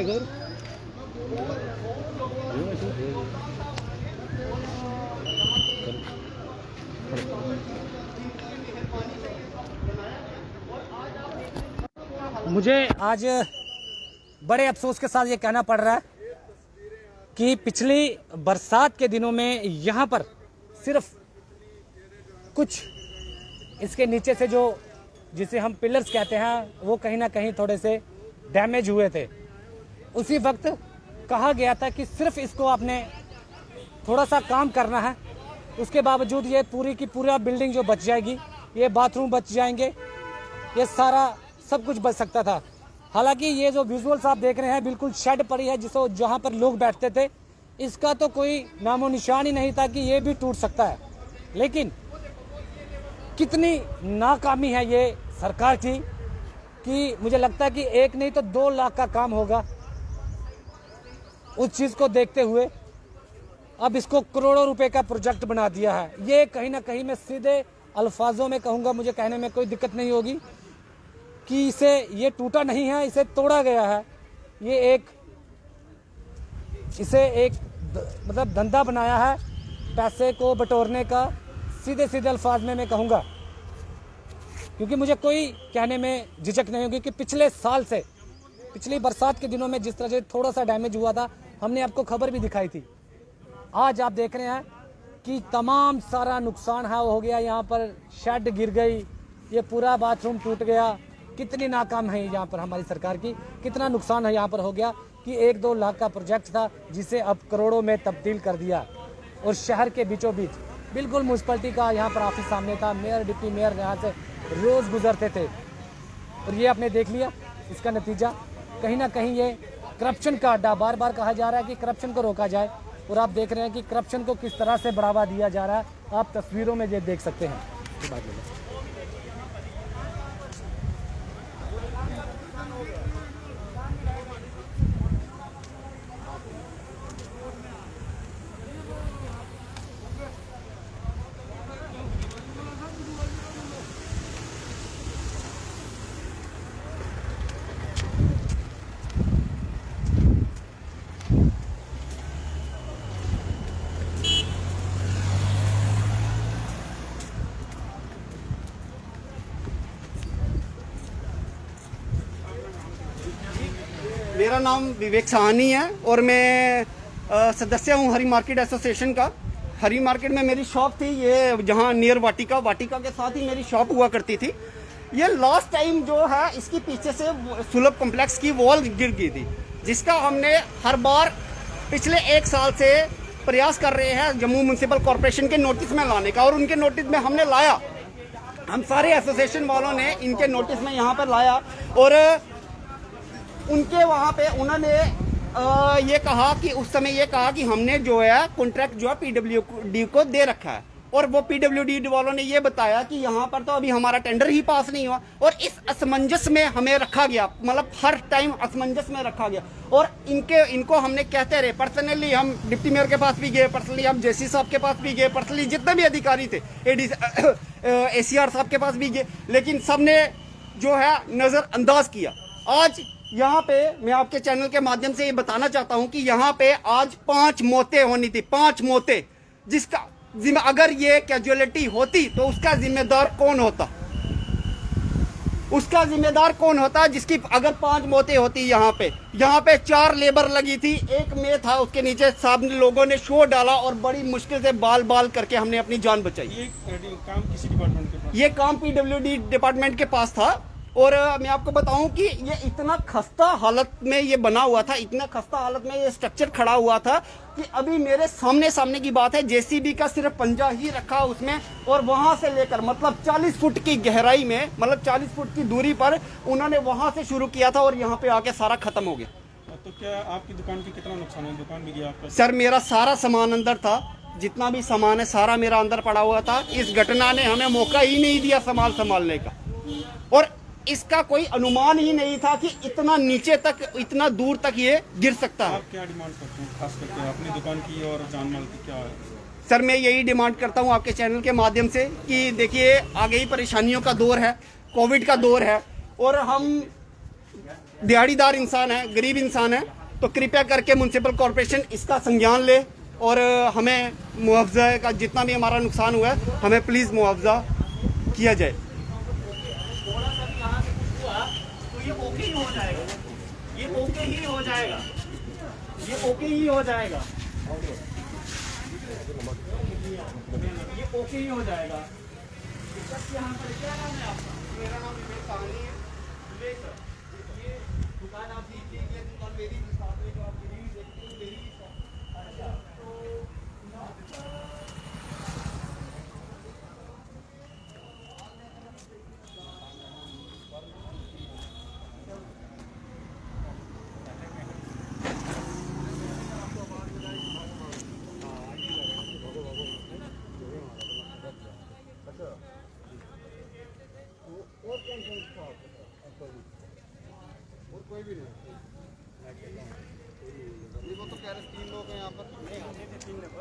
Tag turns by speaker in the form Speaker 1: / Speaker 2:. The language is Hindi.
Speaker 1: मुझे आज बड़े अफसोस के साथ ये कहना पड़ रहा है कि पिछली बरसात के दिनों में यहाँ पर सिर्फ कुछ इसके नीचे से जो जिसे हम पिलर्स कहते हैं वो कहीं ना कहीं थोड़े से डैमेज हुए थे। उसी वक्त कहा गया था कि सिर्फ इसको आपने थोड़ा सा काम करना है, उसके बावजूद ये पूरी की पूरा बिल्डिंग जो बच जाएगी, ये बाथरूम बच जाएंगे, ये सारा सब कुछ बच सकता था। हालांकि ये जो विजुअल्स आप देख रहे हैं बिल्कुल शेड पड़ी है जिसको जहाँ पर लोग बैठते थे, इसका तो कोई नामो निशान ही नहीं था कि ये भी टूट सकता है। लेकिन कितनी नाकामी है ये सरकार की कि मुझे लगता है कि 1 नहीं तो 2 लाख का काम होगा। उस चीज़ को देखते हुए अब इसको करोड़ों रुपए का प्रोजेक्ट बना दिया है। ये कहीं ना कहीं मैं सीधे अल्फाजों में कहूँगा, मुझे कहने में कोई दिक्कत नहीं होगी कि ये टूटा नहीं है, इसे तोड़ा गया है। इसे एक मतलब धंधा बनाया है पैसे को बटोरने का, सीधे सीधे अल्फाज में मैं कहूँगा, क्योंकि मुझे कोई कहने में झिझक नहीं होगी कि पिछले साल से पिछली बरसात के दिनों में जिस तरह से थोड़ा सा डैमेज हुआ था, हमने आपको खबर भी दिखाई थी। आज आप देख रहे हैं कि तमाम सारा नुकसान है हो गया। यहाँ पर शेड गिर गई, ये पूरा बाथरूम टूट गया। कितनी नाकाम है यहाँ पर हमारी सरकार की, कितना नुकसान है यहाँ पर हो गया कि 1-2 लाख का प्रोजेक्ट था जिसे अब करोड़ों में तब्दील कर दिया। और शहर के बीचों बीच बिल्कुल म्यूनसिपलिटी का यहाँ पर ऑफिस सामने था, मेयर डिप्टी मेयर यहाँ से रोज़ गुजरते थे। और ये आपने देख लिया इसका नतीजा। कहीं ना कहीं ये करप्शन का अड्डा, बार बार कहा जा रहा है कि करप्शन को रोका जाए, और आप देख रहे हैं कि करप्शन को किस तरह से बढ़ावा दिया जा रहा है। आप तस्वीरों में ये देख सकते हैं।
Speaker 2: मेरा नाम विवेक साहनी है और मैं सदस्य हूँ हरी मार्केट एसोसिएशन का। हरी मार्केट में मेरी शॉप थी, ये जहाँ नियर वाटिका के साथ ही मेरी शॉप हुआ करती थी। ये लास्ट टाइम जो है इसकी पीछे से सुलभ कॉम्प्लेक्स की वॉल गिर गई थी, जिसका हमने हर बार पिछले 1 साल से प्रयास कर रहे हैं जम्मू म्यूनसिपल कॉरपोरेशन के नोटिस में लाने का, और उनके नोटिस में हमने लाया। हम सारे एसोसिएशन वालों ने इनके नोटिस में यहाँ पर लाया, और उनके वहाँ पे उन्होंने ये कहा कि उस समय ये कहा कि हमने जो है कॉन्ट्रैक्ट जो है पीडब्ल्यूडी को दे रखा है, और वो पीडब्ल्यूडी वालों ने ये बताया कि यहाँ पर तो अभी हमारा टेंडर ही पास नहीं हुआ। और इस असमंजस में हमें रखा गया, मतलब हर टाइम असमंजस में रखा गया। और इनको हमने कहते रहे, पर्सनली हम डिप्टी मेयर के पास भी गए, पर्सनली हम जेसी साहब के पास भी गए, पर्सनली जितने भी अधिकारी थे ACR साहब के पास भी गए, लेकिन सबने जो है नज़रअंदाज किया। आज यहाँ पे मैं आपके चैनल के माध्यम से ये बताना चाहता हूँ कि यहाँ पे आज 5 मौतें होनी थी, 5 मौतें, जिसका अगर ये कैजुअलिटी होती तो उसका जिम्मेदार कौन होता? उसका जिम्मेदार कौन होता जिसकी अगर 5 मौतें होती? यहाँ पे 4 लेबर लगी थी, एक में था, उसके नीचे सब लोगों ने शो डाला और बड़ी मुश्किल से बाल करके हमने अपनी जान बचाई।
Speaker 3: ये काम किसी डिपार्टमेंट के पास?
Speaker 2: ये काम पीडब्ल्यूडी डिपार्टमेंट के पास था। और मैं आपको बताऊं कि ये इतना खस्ता हालत में ये बना हुआ था, इतना खस्ता हालत में ये स्ट्रक्चर खड़ा हुआ था कि अभी मेरे सामने की बात है, जेसीबी का सिर्फ पंजा ही रखा उसमें, और वहां से लेकर मतलब 40 फुट की गहराई में, मतलब 40 फुट की दूरी पर उन्होंने वहां से शुरू किया था और यहाँ पे आके सारा खत्म हो गया।
Speaker 3: तो क्या आपकी दुकान की कितना नुकसान है? दुकान भी गया आपका?
Speaker 2: सर मेरा सारा सामान अंदर था, जितना भी सामान है सारा मेरा अंदर पड़ा हुआ था। इस घटना ने हमें मौका ही नहीं दिया संभालने का, और इसका कोई अनुमान ही नहीं था कि इतना नीचे तक, इतना दूर तक ये गिर सकता है।
Speaker 3: आप क्या डिमांड करते हैं खास करके अपनी दुकान की और जान माल की क्या है?
Speaker 2: सर मैं यही डिमांड करता हूँ आपके चैनल के माध्यम से कि देखिए आगे ही परेशानियों का दौर है, कोविड का दौर है, और हम दिहाड़ीदार इंसान है, गरीब इंसान है, तो कृपया करके म्यूनसिपल कॉरपोरेशन इसका संज्ञान ले और हमें मुआवजा का जितना भी हमारा नुकसान हुआ है हमें प्लीज़ मुआवजा किया जाए। तो ये ओके ही हो जाएगा, ये ओके ही हो जाएगा, ये ओके ही हो जाएगा, ये ओके ही हो जाएगा। यहाँ पर क्या नाम है आपका? मेरा नाम विवेक साहनी है। विवेक सर, ये दुकान आप दीजिए, ये दुकान मेरी साथ में जो आप मेरी देखते हो मेरी। अच्छा, तो कोई भी नहीं, वो तो कह रहे 3 लोग हैं यहाँ पर। नहीं, आते थे 3 लोग,